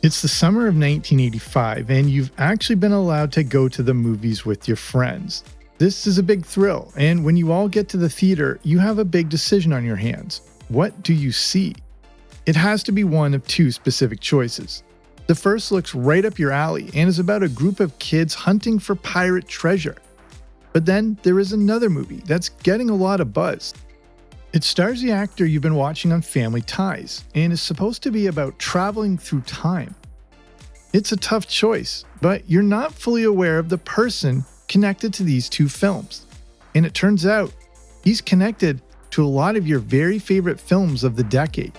It's the summer of 1985, and you've actually been allowed to go to the movies with your friends. This is a big thrill, and when you all get to the theater, you have a big decision on your hands. What do you see? It has to be one of two specific choices. The first looks right up your alley and is about a group of kids hunting for pirate treasure. But then there is another movie that's getting a lot of buzz. It stars the actor you've been watching on Family Ties and is supposed to be about traveling through time. It's a tough choice, but you're not fully aware of the person connected to these two films. And it turns out he's connected to a lot of your very favorite films of the decade.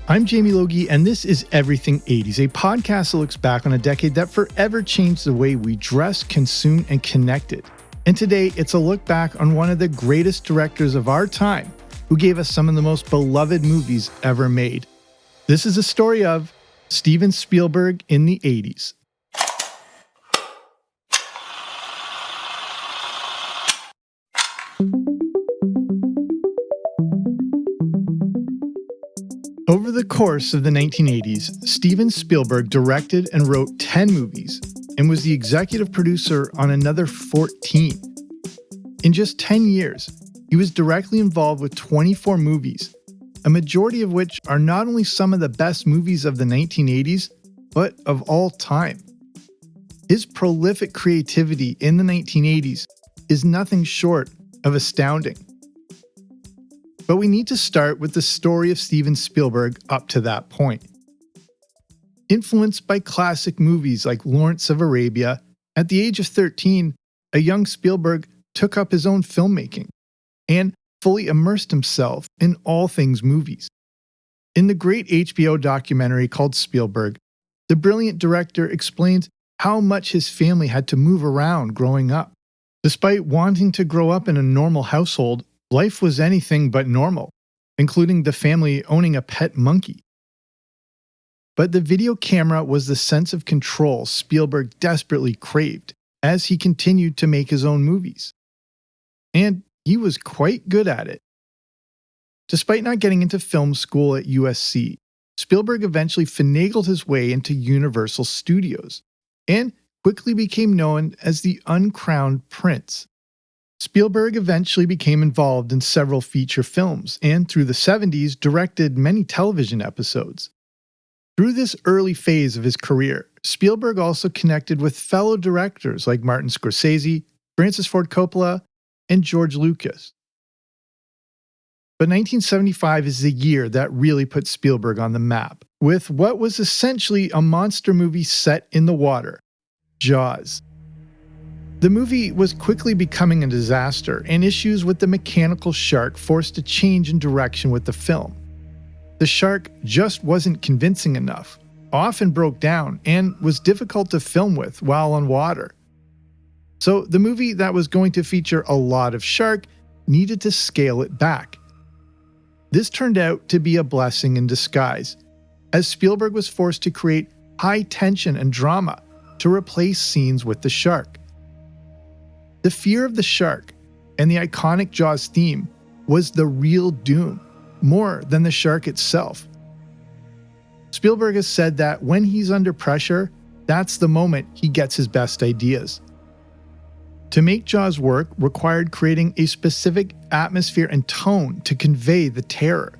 I'm Jamie Logie, and this is Everything 80s, a podcast that looks back on a decade that forever changed the way we dress, consume, and connected. And today, it's a look back on one of the greatest directors of our time, who gave us some of the most beloved movies ever made. This is a story of Steven Spielberg in the 80s. Over the course of the 1980s, Steven Spielberg directed and wrote 10 movies and was the executive producer on another 14. In just 10 years, he was directly involved with 24 movies, a majority of which are not only some of the best movies of the 1980s, but of all time. His prolific creativity in the 1980s is nothing short of astounding. But we need to start with the story of Steven Spielberg up to that point. Influenced by classic movies like Lawrence of Arabia, at the age of 13, a young Spielberg took up his own filmmaking and fully immersed himself in all things movies. In the great HBO documentary called Spielberg, the brilliant director explains how much his family had to move around growing up. Despite wanting to grow up in a normal household, life was anything but normal, including the family owning a pet monkey. But the video camera was the sense of control Spielberg desperately craved as he continued to make his own movies. And he was quite good at it. Despite not getting into film school at USC, Spielberg eventually finagled his way into Universal Studios and quickly became known as the uncrowned prince. Spielberg eventually became involved in several feature films and through the 70s directed many television episodes. Through this early phase of his career, Spielberg also connected with fellow directors like Martin Scorsese, Francis Ford Coppola, and George Lucas. But 1975 is the year that really put Spielberg on the map, with what was essentially a monster movie set in the water, Jaws. The movie was quickly becoming a disaster, and issues with the mechanical shark forced a change in direction with the film. The shark just wasn't convincing enough, often broke down, and was difficult to film with while on water. So the movie that was going to feature a lot of shark needed to scale it back. This turned out to be a blessing in disguise, as Spielberg was forced to create high tension and drama to replace scenes with the shark. The fear of the shark and the iconic Jaws theme was the real doom, more than the shark itself. Spielberg has said that when he's under pressure, that's the moment he gets his best ideas. To make Jaws work required creating a specific atmosphere and tone to convey the terror.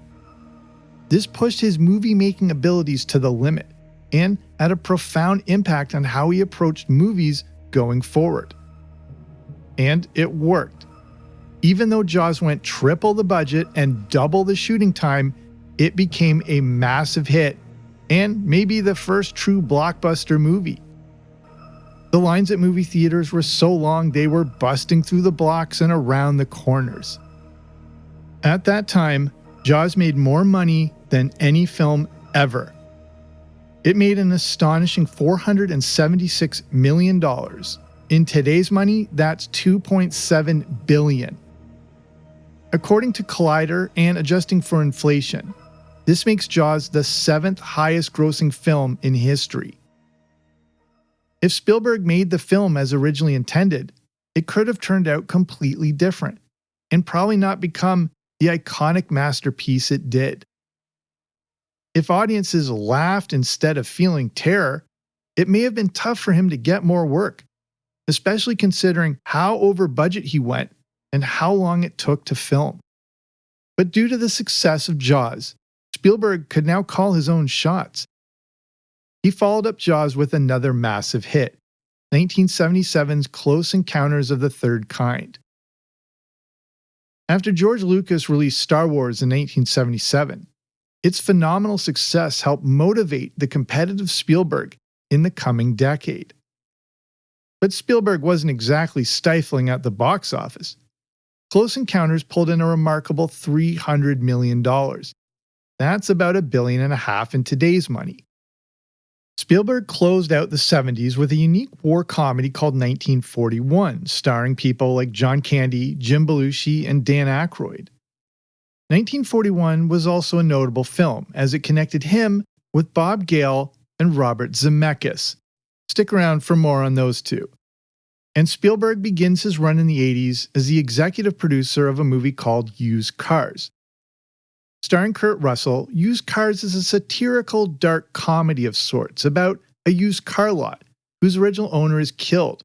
This pushed his movie-making abilities to the limit and had a profound impact on how he approached movies going forward. And it worked. Even though Jaws went triple the budget and double the shooting time, it became a massive hit and maybe the first true blockbuster movie. The lines at movie theaters were so long they were busting through the blocks and around the corners. At that time, Jaws made more money than any film ever. It made an astonishing $476 million. In today's money, that's $2.7 billion. According to Collider and adjusting for inflation, this makes Jaws the 7th highest grossing film in history. If Spielberg made the film as originally intended, it could have turned out completely different, and probably not become the iconic masterpiece it did. if audiences laughed instead of feeling terror, it may have been tough for him to get more work, especially considering how over budget he went and how long it took to film. But due to the success of Jaws, Spielberg could now call his own shots. He followed up Jaws with another massive hit, 1977's Close Encounters of the Third Kind. After George Lucas released Star Wars in 1977, its phenomenal success helped motivate the competitive Spielberg in the coming decade. But Spielberg wasn't exactly stifling at the box office. Close Encounters pulled in a remarkable $300 million. That's about $1.5 billion in today's money. Spielberg closed out the 70s with a unique war comedy called 1941, starring people like John Candy, Jim Belushi, and Dan Aykroyd. 1941 was also a notable film, as it connected him with Bob Gale and Robert Zemeckis. Stick around for more on those two. And Spielberg begins his run in the 80s as the executive producer of a movie called Used Cars. Starring Kurt Russell, Used Cars is a satirical dark comedy of sorts about a used car lot whose original owner is killed,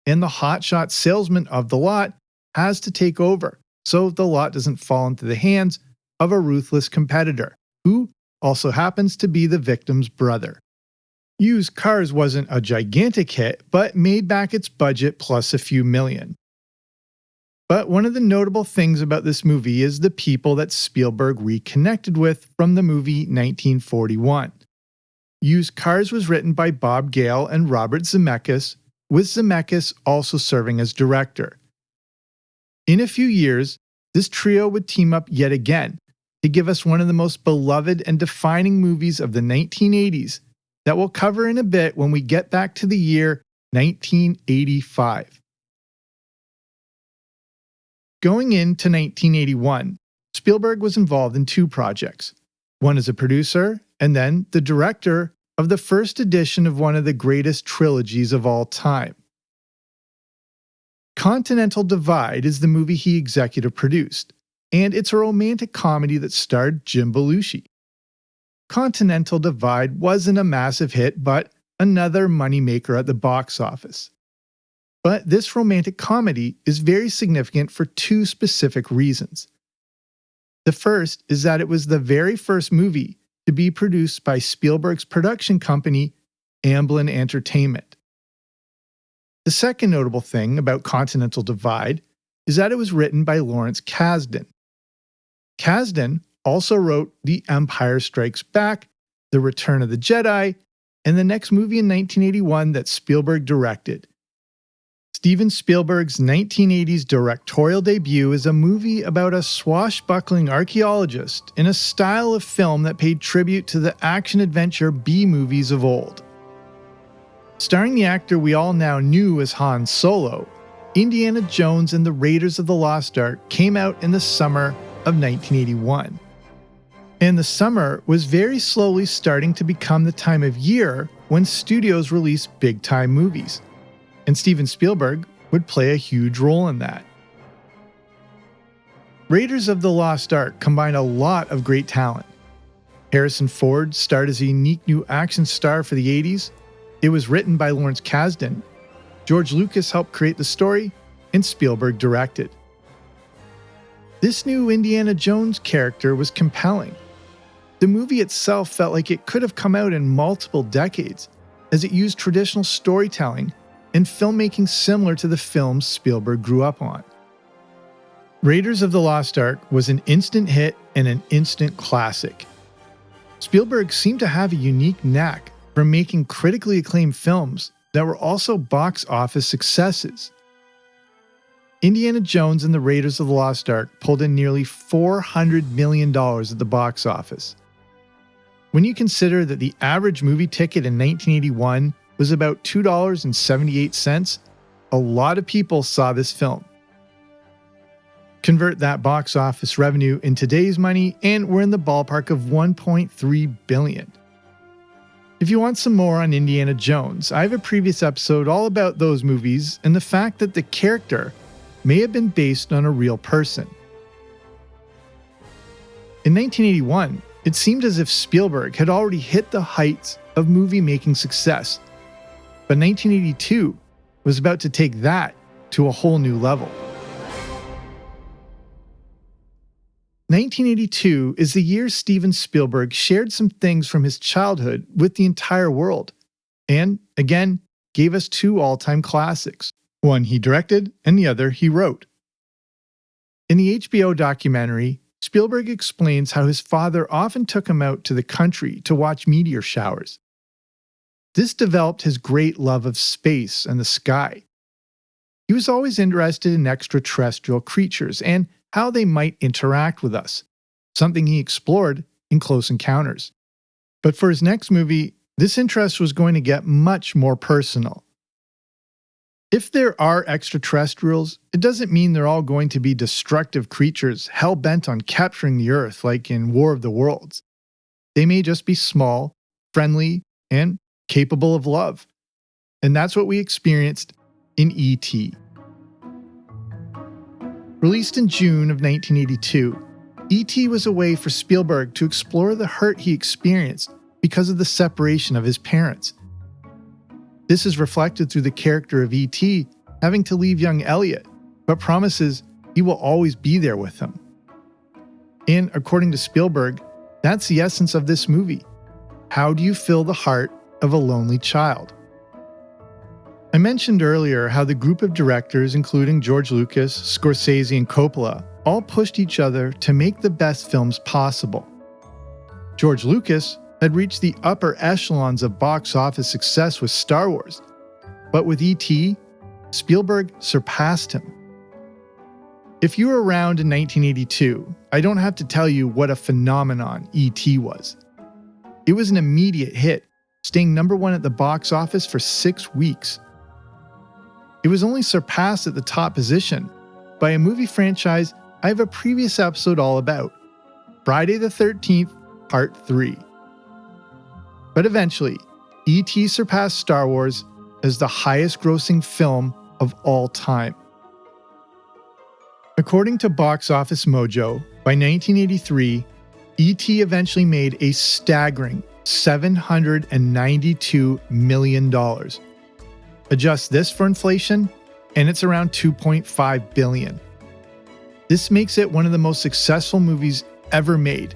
and the hotshot salesman of the lot has to take over so the lot doesn't fall into the hands of a ruthless competitor, who also happens to be the victim's brother. Used Cars wasn't a gigantic hit, but made back its budget plus a few million. But one of the notable things about this movie is the people that Spielberg reconnected with from the movie 1941. Used Cars was written by Bob Gale and Robert Zemeckis, with Zemeckis also serving as director. In a few years, this trio would team up yet again to give us one of the most beloved and defining movies of the 1980s that we'll cover in a bit when we get back to the year 1985. Going into 1981, Spielberg was involved in two projects, one as a producer and then the director of the first edition of one of the greatest trilogies of all time. Continental Divide is the movie he executive produced, and it's a romantic comedy that starred Jim Belushi. Continental Divide wasn't a massive hit, but another moneymaker at the box office. But this romantic comedy is very significant for two specific reasons. The first is that it was the very first movie to be produced by Spielberg's production company, Amblin Entertainment. The second notable thing about Continental Divide is that it was written by Lawrence Kasdan. Kasdan also wrote The Empire Strikes Back, The Return of the Jedi, and the next movie in 1981 that Spielberg directed. Steven Spielberg's 1980s directorial debut is a movie about a swashbuckling archaeologist in a style of film that paid tribute to the action-adventure B-movies of old. Starring the actor we all now knew as Han Solo, Indiana Jones and the Raiders of the Lost Ark came out in the summer of 1981. And the summer was very slowly starting to become the time of year when studios released big-time movies. And Steven Spielberg would play a huge role in that. Raiders of the Lost Ark combined a lot of great talent. Harrison Ford starred as a unique new action star for the 80s. It was written by Lawrence Kasdan. George Lucas helped create the story, and Spielberg directed. This new Indiana Jones character was compelling. The movie itself felt like it could have come out in multiple decades, as it used traditional storytelling and filmmaking similar to the films Spielberg grew up on. Raiders of the Lost Ark was an instant hit and an instant classic. Spielberg seemed to have a unique knack for making critically acclaimed films that were also box office successes. Indiana Jones and the Raiders of the Lost Ark pulled in nearly $400 million at the box office. When you consider that the average movie ticket in 1981 was about $2.78, a lot of people saw this film. Convert that box office revenue in today's money, and we're in the ballpark of $1.3 billion. If you want some more on Indiana Jones, I have a previous episode all about those movies and the fact that the character may have been based on a real person. In 1981 It seemed as if Spielberg had already hit the heights of movie-making success, but 1982 was about to take that to a whole new level. 1982 is the year Steven Spielberg shared some things from his childhood with the entire world, and, again, gave us two all-time classics. One he directed, and the other he wrote. In the HBO documentary, Spielberg explains how his father often took him out to the country to watch meteor showers. This developed his great love of space and the sky. He was always interested in extraterrestrial creatures and how they might interact with us, something he explored in Close Encounters. But for his next movie, this interest was going to get much more personal. If there are extraterrestrials, it doesn't mean they're all going to be destructive creatures hell-bent on capturing the Earth like in War of the Worlds. They may just be small, friendly, and capable of love. And that's what we experienced in E.T. Released in June of 1982, E.T. was a way for Spielberg to explore the hurt he experienced because of the separation of his parents. This is reflected through the character of E.T. having to leave young Elliot, but promises he will always be there with him. And according to Spielberg, that's the essence of this movie. How do you fill the heart of a lonely child? I mentioned earlier how the group of directors, including George Lucas, Scorsese, and Coppola, all pushed each other to make the best films possible. George Lucas had reached the upper echelons of box office success with Star Wars, but with E.T., Spielberg surpassed him. If you were around in 1982, I don't have to tell you what a phenomenon E.T. was. It was an immediate hit, staying #1 at the box office for 6 weeks. It was only surpassed at the top position by a movie franchise I have a previous episode all about, Friday the 13th, Part 3. But eventually, E.T. surpassed Star Wars as the highest-grossing film of all time. According to Box Office Mojo, by 1983, E.T. eventually made a staggering $792 million. Adjust this for inflation, and it's around $2.5 billion. This makes it one of the most successful movies ever made.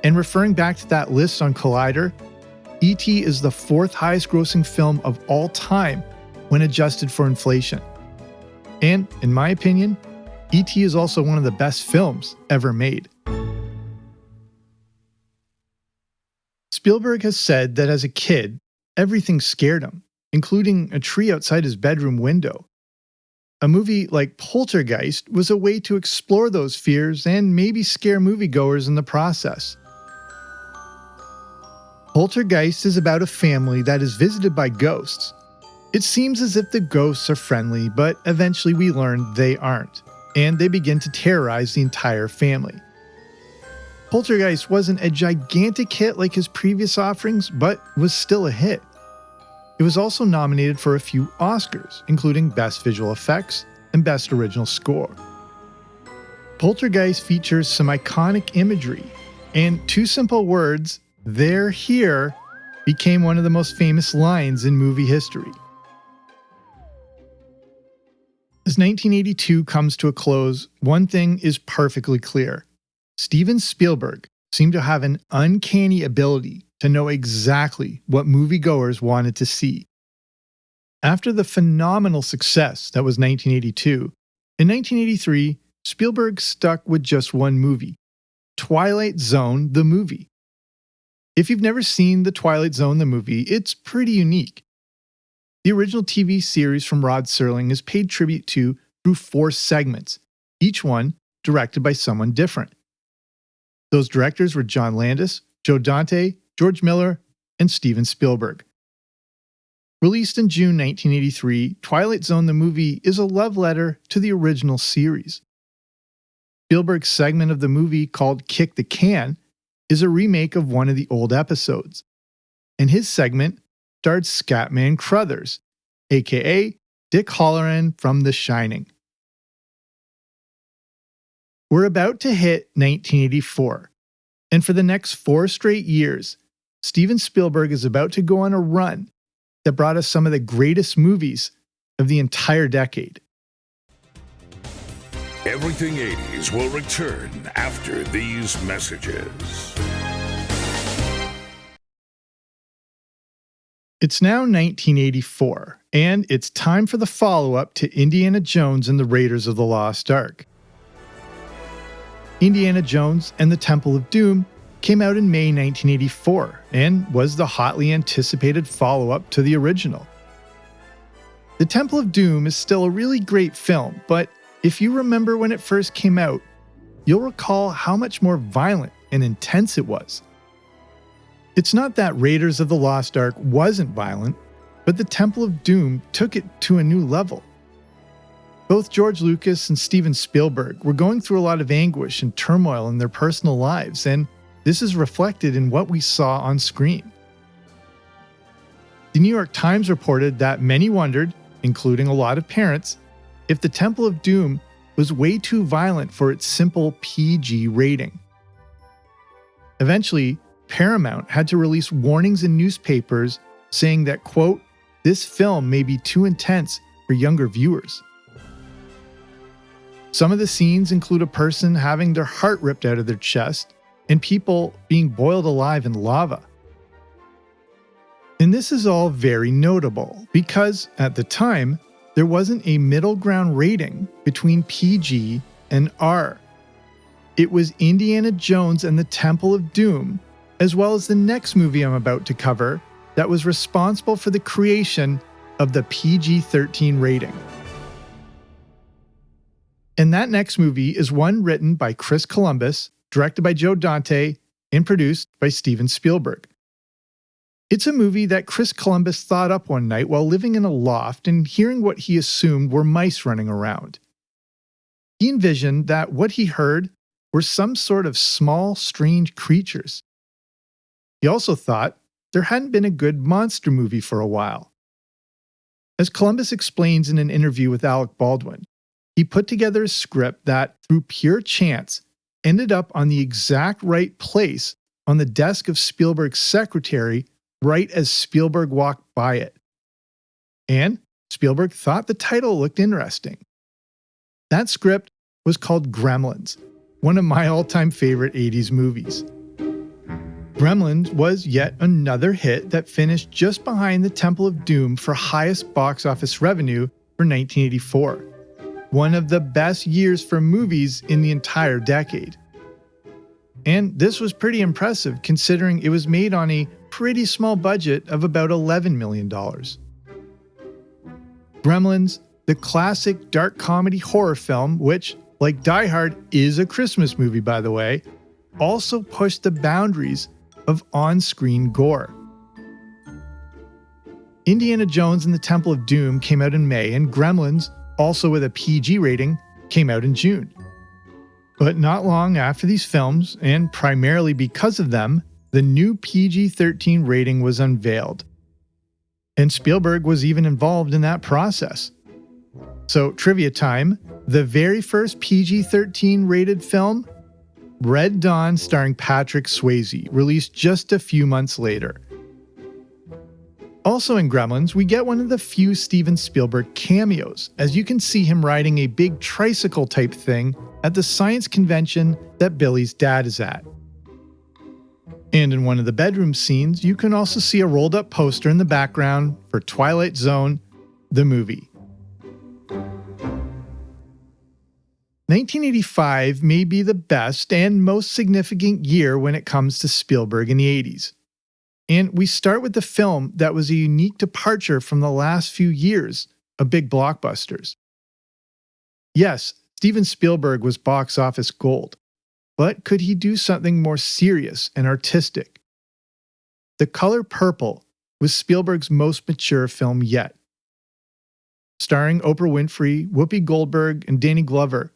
And referring back to that list on Collider, E.T. is the 4th highest grossing film of all time when adjusted for inflation. And, in my opinion, E.T. is also one of the best films ever made. Spielberg has said that as a kid, everything scared him, including a tree outside his bedroom window. A movie like Poltergeist was a way to explore those fears and maybe scare moviegoers in the process. Poltergeist is about a family that is visited by ghosts. It seems as if the ghosts are friendly, but eventually we learn they aren't, and they begin to terrorize the entire family. Poltergeist wasn't a gigantic hit like his previous offerings, but was still a hit. It was also nominated for a few Oscars, including Best Visual Effects and Best Original Score. Poltergeist features some iconic imagery, and 2 simple words, "They're here," became one of the most famous lines in movie history. As 1982 comes to a close, one thing is perfectly clear. Steven Spielberg seemed to have an uncanny ability to know exactly what moviegoers wanted to see. After the phenomenal success that was 1982, in 1983, Spielberg stuck with just one movie, Twilight Zone the movie. If you've never seen The Twilight Zone the movie, it's pretty unique. The original TV series from Rod Serling is paid tribute to through 4 segments, each one directed by someone different. Those directors were John Landis, Joe Dante, George Miller, and Steven Spielberg. Released in June 1983, Twilight Zone the movie is a love letter to the original series. Spielberg's segment of the movie called Kick the Can is a remake of one of the old episodes, and his segment starred Scatman Crothers, aka Dick Hallorann from The Shining. We're about to hit 1984, And for the next 4 straight years, Steven Spielberg is about to go on a run that brought us some of the greatest movies of the entire decade. Everything 80s will return after these messages. It's now 1984, and it's time for the follow-up to Indiana Jones and the Raiders of the Lost Ark. Indiana Jones and the Temple of Doom came out in May 1984 and was the hotly anticipated follow-up to the original. The Temple of Doom is still a really great film, but if you remember when it first came out, you'll recall how much more violent and intense it was. It's not that Raiders of the Lost Ark wasn't violent, but the Temple of Doom took it to a new level. Both George Lucas and Steven Spielberg were going through a lot of anguish and turmoil in their personal lives, and this is reflected in what we saw on screen. The New York Times reported that many wondered, including a lot of parents, if the Temple of Doom was way too violent for its simple PG rating. Eventually, Paramount had to release warnings in newspapers saying that, quote, "This film may be too intense for younger viewers." Some of the scenes include a person having their heart ripped out of their chest and people being boiled alive in lava. And this is all very notable because, at the time, there wasn't a middle ground rating between PG and R. It was Indiana Jones and the Temple of Doom, as well as the next movie I'm about to cover, that was responsible for the creation of the PG-13 rating. And that next movie is one written by Chris Columbus, directed by Joe Dante, and produced by Steven Spielberg. It's a movie that Chris Columbus thought up one night while living in a loft and hearing what he assumed were mice running around. He envisioned that what he heard were some sort of small, strange creatures. He also thought there hadn't been a good monster movie for a while. As Columbus explains in an interview with Alec Baldwin, he put together a script that, through pure chance, ended up on the exact right place on the desk of Spielberg's secretary right as Spielberg walked by it. And Spielberg thought the title looked interesting. That script was called Gremlins, one of my all-time favorite 80s movies. Gremlins was yet another hit that finished just behind the Temple of Doom for highest box office revenue for 1984. One of the best years for movies in the entire decade. And this was pretty impressive considering it was made on a pretty small budget of about $11 million. Gremlins, the classic dark comedy horror film, which, like Die Hard, is a Christmas movie by the way, also pushed the boundaries of on-screen gore. Indiana Jones and the Temple of Doom came out in May, and Gremlins, also with a PG rating, came out in June. But not long after these films, and primarily because of them, the new PG-13 rating was unveiled. And Spielberg was even involved in that process. So, trivia time, the very first PG-13 rated film, Red Dawn starring Patrick Swayze, released just a few months later. Also in Gremlins, we get one of the few Steven Spielberg cameos, as you can see him riding a big tricycle type thing at the science convention that Billy's dad is at. And in one of the bedroom scenes, you can also see a rolled up poster in the background for Twilight Zone, the movie. 1985 may be the best and most significant year when it comes to Spielberg in the 80s. And we start with the film that was a unique departure from the last few years of big blockbusters. Yes, Steven Spielberg was box office gold, but could he do something more serious and artistic? The Color Purple was Spielberg's most mature film yet. Starring Oprah Winfrey, Whoopi Goldberg, and Danny Glover,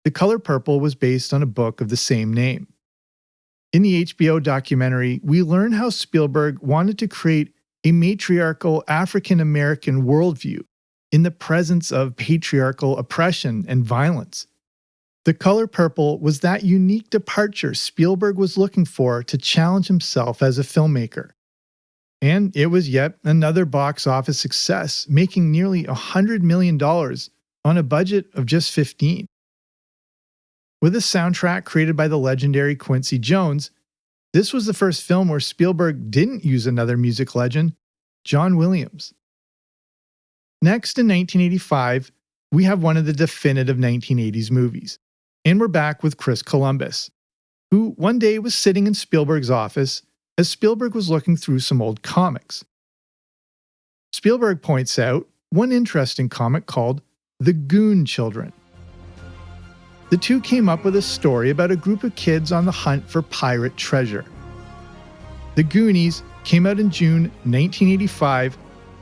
The Color Purple was based on a book of the same name. In the HBO documentary, we learn how Spielberg wanted to create a matriarchal African-American worldview in the presence of patriarchal oppression and violence. The Color Purple was that unique departure Spielberg was looking for to challenge himself as a filmmaker. And it was yet another box office success, making nearly $100 million on a budget of just 15. With a soundtrack created by the legendary Quincy Jones, this was the first film where Spielberg didn't use another music legend, John Williams. Next, in 1985, we have one of the definitive 1980s movies. And we're back with Chris Columbus, who one day was sitting in Spielberg's office as Spielberg was looking through some old comics. Spielberg points out one interesting comic called The Goon Children. The two came up with a story about a group of kids on the hunt for pirate treasure. The Goonies came out in June 1985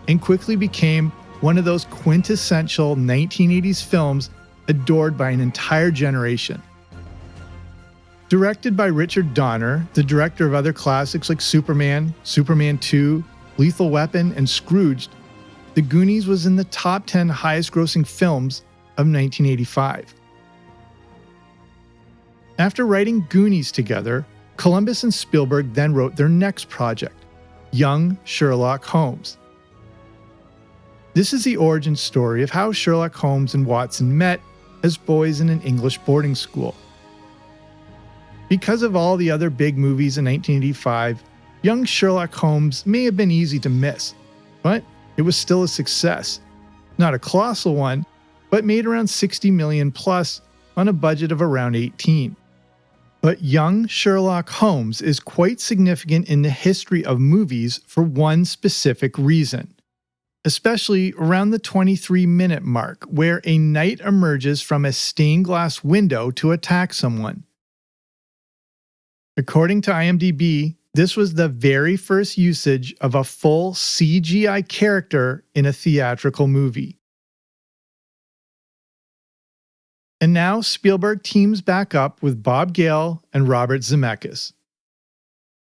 and quickly became one of those quintessential 1980s films adored by an entire generation. Directed by Richard Donner, the director of other classics like Superman, Superman 2, Lethal Weapon, and Scrooged, The Goonies was in the top 10 highest-grossing films of 1985. After writing Goonies together, Columbus and Spielberg then wrote their next project, Young Sherlock Holmes. This is the origin story of how Sherlock Holmes and Watson met as boys in an English boarding school. Because of all the other big movies in 1985, Young Sherlock Holmes may have been easy to miss, but it was still a success. Not a colossal one, but made around $60 million plus on a budget of around 18. But Young Sherlock Holmes is quite significant in the history of movies for one specific reason. Especially around the 23-minute mark, where a knight emerges from a stained glass window to attack someone. According to IMDb, this was the very first usage of a full CGI character in a theatrical movie. And now Spielberg teams back up with Bob Gale and Robert Zemeckis.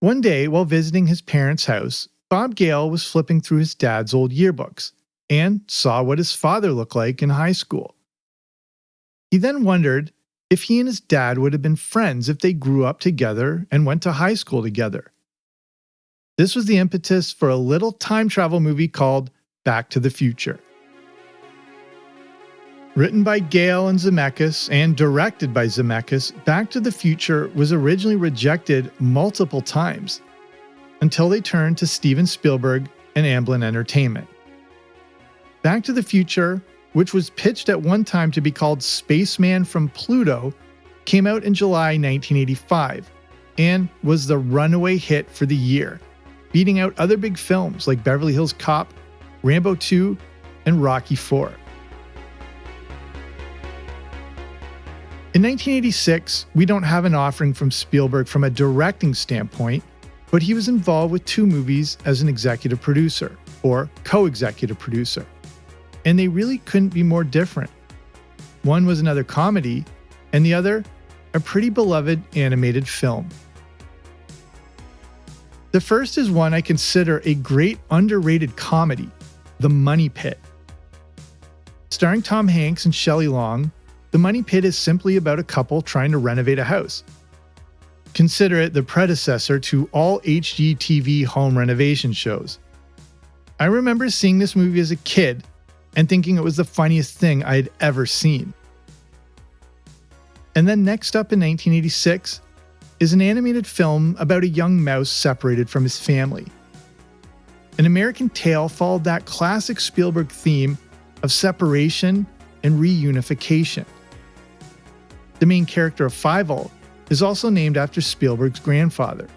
One day, while visiting his parents' house, Bob Gale was flipping through his dad's old yearbooks and saw what his father looked like in high school. He then wondered if he and his dad would have been friends if they grew up together and went to high school together. This was the impetus for a little time travel movie called Back to the Future. Written by Gale and Zemeckis and directed by Zemeckis, Back to the Future was originally rejected multiple times, until they turned to Steven Spielberg and Amblin Entertainment. Back to the Future, which was pitched at one time to be called Spaceman from Pluto, came out in July 1985 and was the runaway hit for the year, beating out other big films like Beverly Hills Cop, Rambo 2, and Rocky IV. In 1986, we don't have an offering from Spielberg from a directing standpoint, but he was involved with two movies as an executive producer, or co-executive producer. And they really couldn't be more different. One was another comedy, and the other, a pretty beloved animated film. The first is one I consider a great underrated comedy, The Money Pit. Starring Tom Hanks and Shelley Long, The Money Pit is simply about a couple trying to renovate a house. Consider it the predecessor to all HGTV home renovation shows. I remember seeing this movie as a kid and thinking it was the funniest thing I had ever seen. And then next up in 1986 is an animated film about a young mouse separated from his family. An American Tail followed that classic Spielberg theme of separation and reunification. The main character of Fievel is also named after Spielberg's grandfather.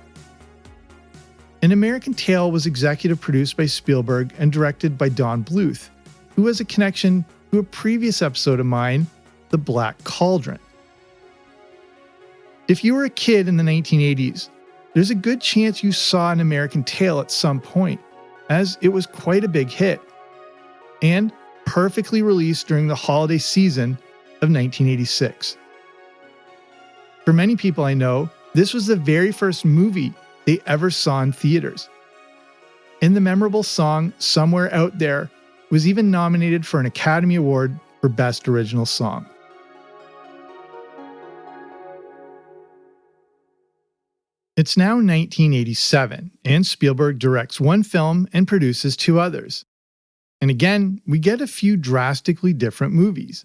An American Tail was executive produced by Spielberg and directed by Don Bluth, who has a connection to a previous episode of mine, The Black Cauldron. If you were a kid in the 1980s, there's a good chance you saw An American Tail at some point, as it was quite a big hit, and perfectly released during the holiday season of 1986. For many people I know, this was the very first movie they ever saw in theaters. And the memorable song, Somewhere Out There, was even nominated for an Academy Award for Best Original Song. It's now 1987, and Spielberg directs one film and produces two others. And again, we get a few drastically different movies.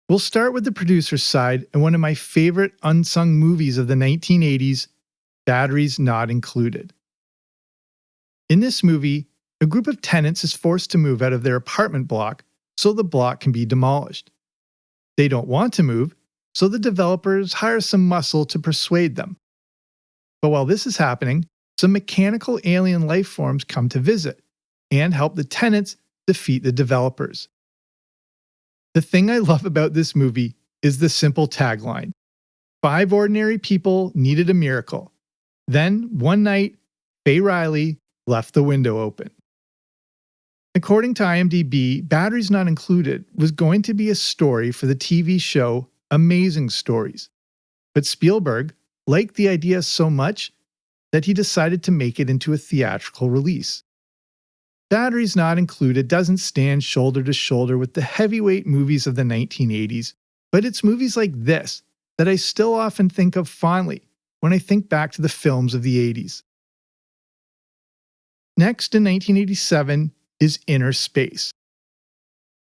We'll start with the producer's side and one of my favorite unsung movies of the 1980s, Batteries Not Included. In this movie, a group of tenants is forced to move out of their apartment block so the block can be demolished. They don't want to move, so the developers hire some muscle to persuade them. But while this is happening, some mechanical alien life forms come to visit and help the tenants defeat the developers. The thing I love about this movie is the simple tagline: 5 ordinary people needed a miracle. Then, one night, Fay Riley left the window open. According to IMDb, Batteries Not Included was going to be a story for the TV show Amazing Stories. But Spielberg liked the idea so much that he decided to make it into a theatrical release. Batteries Not Included doesn't stand shoulder to shoulder with the heavyweight movies of the 1980s, but it's movies like this that I still often think of fondly when I think back to the films of the 80s. Next, in 1987, is Inner Space.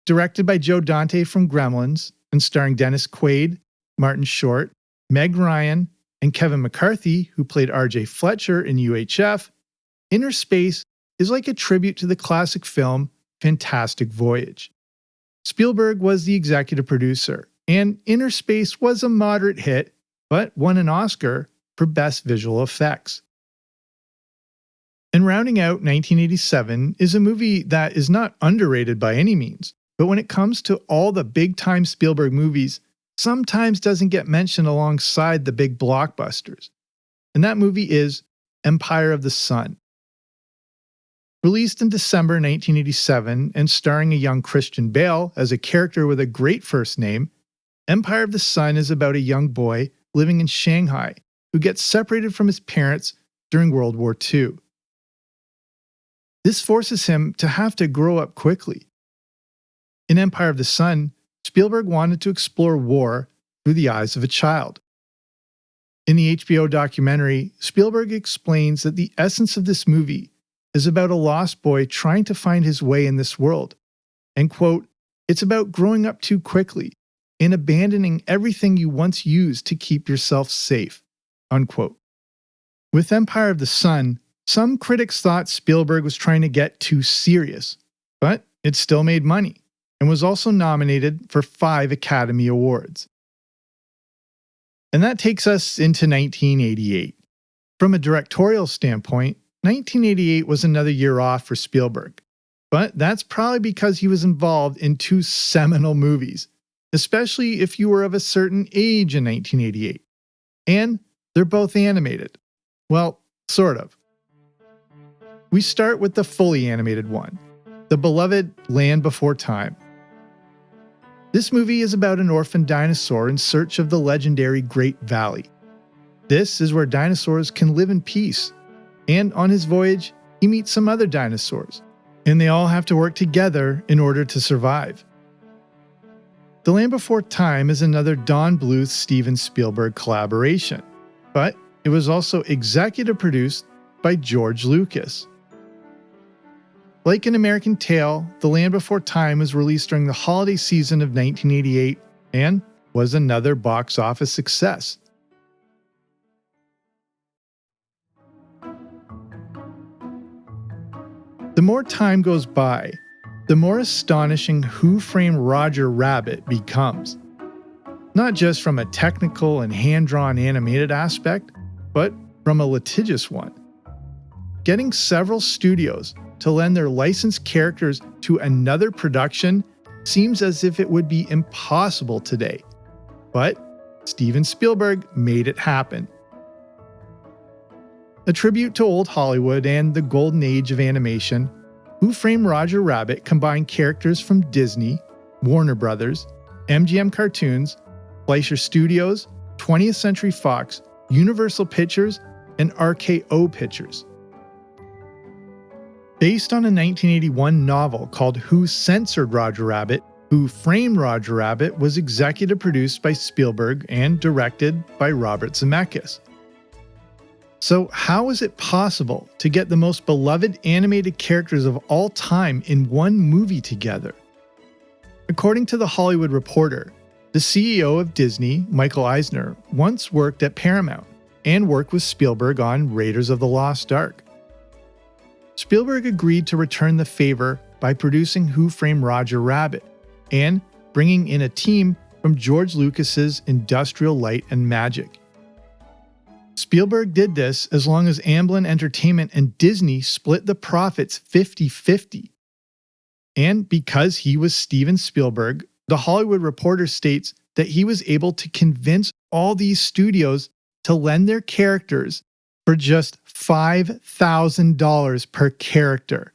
Directed by Joe Dante from Gremlins and starring Dennis Quaid, Martin Short, Meg Ryan, and Kevin McCarthy, who played R.J. Fletcher in UHF, Inner Space is like a tribute to the classic film Fantastic Voyage. Spielberg was the executive producer, and Inner Space was a moderate hit, but won an Oscar for Best Visual Effects. And rounding out 1987 is a movie that is not underrated by any means, but when it comes to all the big-time Spielberg movies, sometimes doesn't get mentioned alongside the big blockbusters. And that movie is Empire of the Sun. Released in December 1987 and starring a young Christian Bale as a character with a great first name, Empire of the Sun is about a young boy living in Shanghai who gets separated from his parents during World War II. This forces him to have to grow up quickly. In Empire of the Sun, Spielberg wanted to explore war through the eyes of a child. In the HBO documentary, Spielberg explains that the essence of this movie is about a lost boy trying to find his way in this world. And quote, "It's about growing up too quickly and abandoning everything you once used to keep yourself safe." Unquote. With Empire of the Sun, some critics thought Spielberg was trying to get too serious, but it still made money and was also nominated for 5 Academy Awards. And that takes us into 1988. From a directorial standpoint, 1988 was another year off for Spielberg, but that's probably because he was involved in 2 seminal movies, especially if you were of a certain age in 1988. And they're both animated. Well, sort of. We start with the fully animated one, the beloved Land Before Time. This movie is about an orphan dinosaur in search of the legendary Great Valley. This is where dinosaurs can live in peace, and on his voyage, he meets some other dinosaurs, and they all have to work together in order to survive. The Land Before Time is another Don Bluth-Steven Spielberg collaboration, but it was also executive produced by George Lucas. Like An American Tail, The Land Before Time was released during the holiday season of 1988 and was another box office success. The more time goes by, the more astonishing Who Framed Roger Rabbit becomes. Not just from a technical and hand-drawn animated aspect, but from a litigious one. Getting several studios to lend their licensed characters to another production seems as if it would be impossible today. But Steven Spielberg made it happen. A tribute to old Hollywood and the golden age of animation, Who Framed Roger Rabbit combined characters from Disney, Warner Brothers, MGM Cartoons, Fleischer Studios, 20th Century Fox, Universal Pictures, and RKO Pictures. Based on a 1981 novel called Who Censored Roger Rabbit, Who Framed Roger Rabbit was executive produced by Spielberg and directed by Robert Zemeckis. So how is it possible to get the most beloved animated characters of all time in one movie together? According to The Hollywood Reporter, the CEO of Disney, Michael Eisner, once worked at Paramount and worked with Spielberg on Raiders of the Lost Ark. Spielberg agreed to return the favor by producing Who Framed Roger Rabbit and bringing in a team from George Lucas's Industrial Light and Magic. Spielberg did this as long as Amblin Entertainment and Disney split the profits 50-50. And because he was Steven Spielberg, The Hollywood Reporter states that he was able to convince all these studios to lend their characters for just $5,000 per character.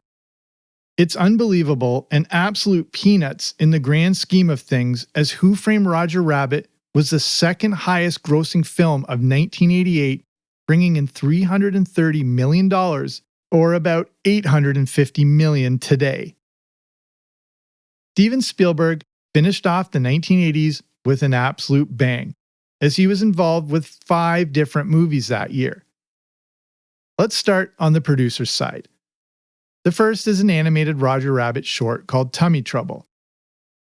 It's unbelievable and absolute peanuts in the grand scheme of things, as Who Framed Roger Rabbit was the second highest grossing film of 1988, bringing in $330 million, or about $850 million today. Steven Spielberg finished off the 1980s with an absolute bang, as he was involved with 5 different movies that year. Let's start on the producer's side. The first is an animated Roger Rabbit short called Tummy Trouble.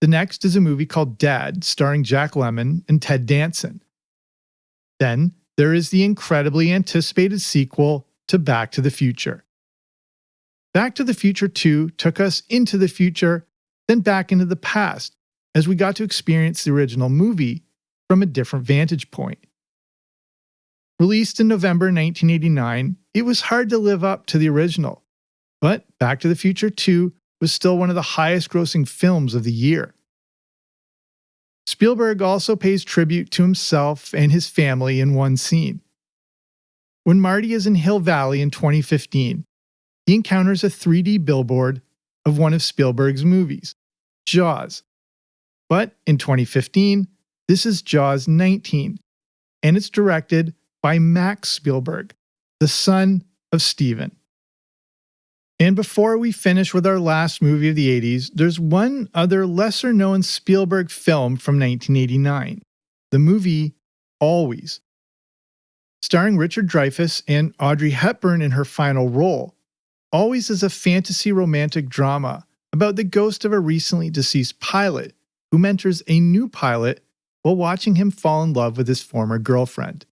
The next is a movie called Dad, starring Jack Lemmon and Ted Danson. Then there is the incredibly anticipated sequel to Back to the Future. Back to the Future 2 took us into the future, then back into the past, as we got to experience the original movie from a different vantage point. Released in November 1989, it was hard to live up to the original, but Back to the Future 2 was still one of the highest grossing films of the year. Spielberg also pays tribute to himself and his family in one scene. When Marty is in Hill Valley in 2015, he encounters a 3D billboard of one of Spielberg's movies, Jaws. But in 2015, this is Jaws 19, and it's directed by Max Spielberg, the son of Steven. And before we finish with our last movie of the 80s, there's one other lesser-known Spielberg film from 1989, the movie Always. Starring Richard Dreyfuss and Audrey Hepburn in her final role, Always is a fantasy romantic drama about the ghost of a recently deceased pilot who mentors a new pilot while watching him fall in love with his former girlfriend.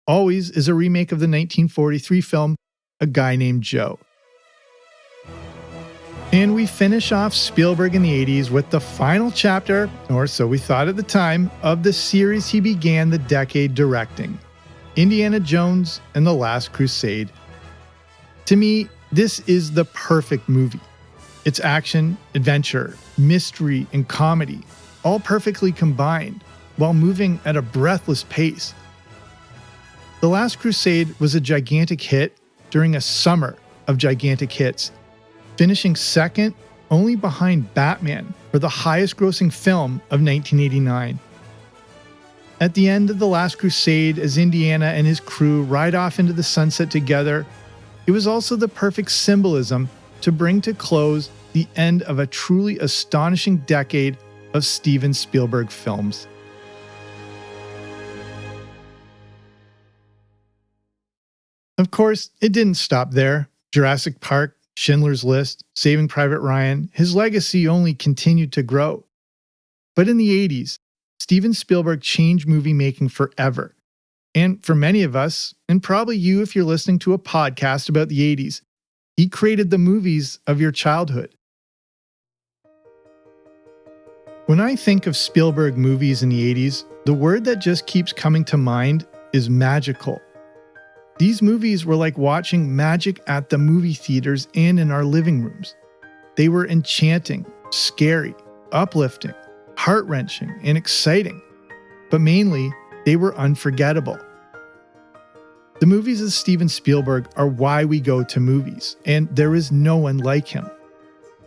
Always is a remake of the 1943 film A Guy Named Joe. And we finish off Spielberg in the 80s with the final chapter, or so we thought at the time, of the series he began the decade directing, Indiana Jones and the Last Crusade. To me, this is the perfect movie. It's action, adventure, mystery, and comedy, all perfectly combined, while moving at a breathless pace. The Last Crusade was a gigantic hit during a summer of gigantic hits, finishing second only behind Batman for the highest grossing film of 1989. At the end of The Last Crusade, as Indiana and his crew ride off into the sunset together, it was also the perfect symbolism to bring to close the end of a truly astonishing decade of Steven Spielberg films. Of course, it didn't stop there. Jurassic Park, Schindler's List, Saving Private Ryan, his legacy only continued to grow. But in the 80s, Steven Spielberg changed movie making forever. And for many of us, and probably you if you're listening to a podcast about the 80s, he created the movies of your childhood. When I think of Spielberg movies in the 80s, the word that just keeps coming to mind is magical. These movies were like watching magic at the movie theaters and in our living rooms. They were enchanting, scary, uplifting, heart-wrenching, and exciting. But mainly, they were unforgettable. The movies of Steven Spielberg are why we go to movies, and there is no one like him.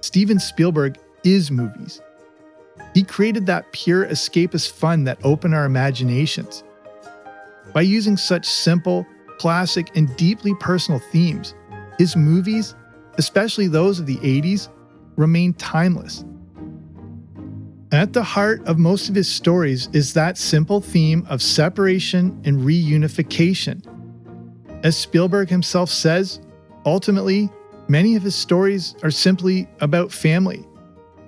Steven Spielberg is movies. He created that pure escapist fun that opened our imaginations. By using such simple, classic, and deeply personal themes, his movies, especially those of the 80s, remain timeless. At the heart of most of his stories is that simple theme of separation and reunification. As Spielberg himself says, ultimately, many of his stories are simply about family.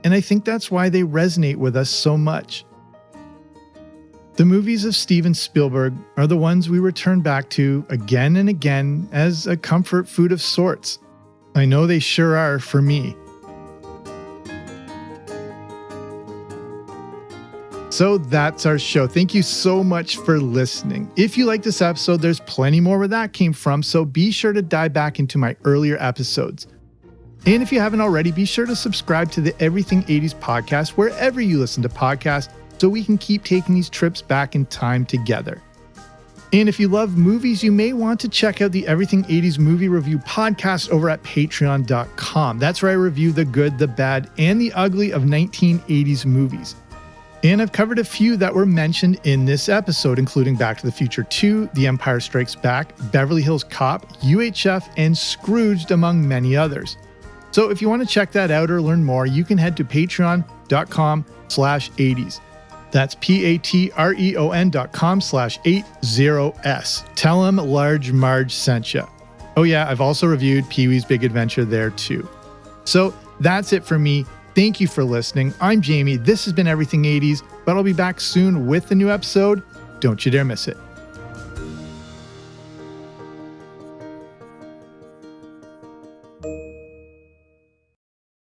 And I think that's why they resonate with us so much. The movies of Steven Spielberg are the ones we return back to again and again as a comfort food of sorts. I know they sure are for me. So that's our show. Thank you so much for listening. If you like this episode, there's plenty more where that came from, so be sure to dive back into my earlier episodes. And if you haven't already, be sure to subscribe to the Everything 80s podcast wherever you listen to podcasts so we can keep taking these trips back in time together. And if you love movies, you may want to check out the Everything 80s Movie Review podcast over at patreon.com. That's where I review the good, the bad, and the ugly of 1980s movies. And I've covered a few that were mentioned in this episode, including Back to the Future 2, The Empire Strikes Back, Beverly Hills Cop, UHF, and Scrooged, among many others. So if you want to check that out or learn more, you can head to patreon.com/80s. That's patreon.com/80s. Tell them Large Marge sent you. Oh yeah, I've also reviewed Pee-wee's Big Adventure there too. So that's it for me. Thank you for listening. I'm Jamie. This has been Everything 80s, but I'll be back soon with a new episode. Don't you dare miss it.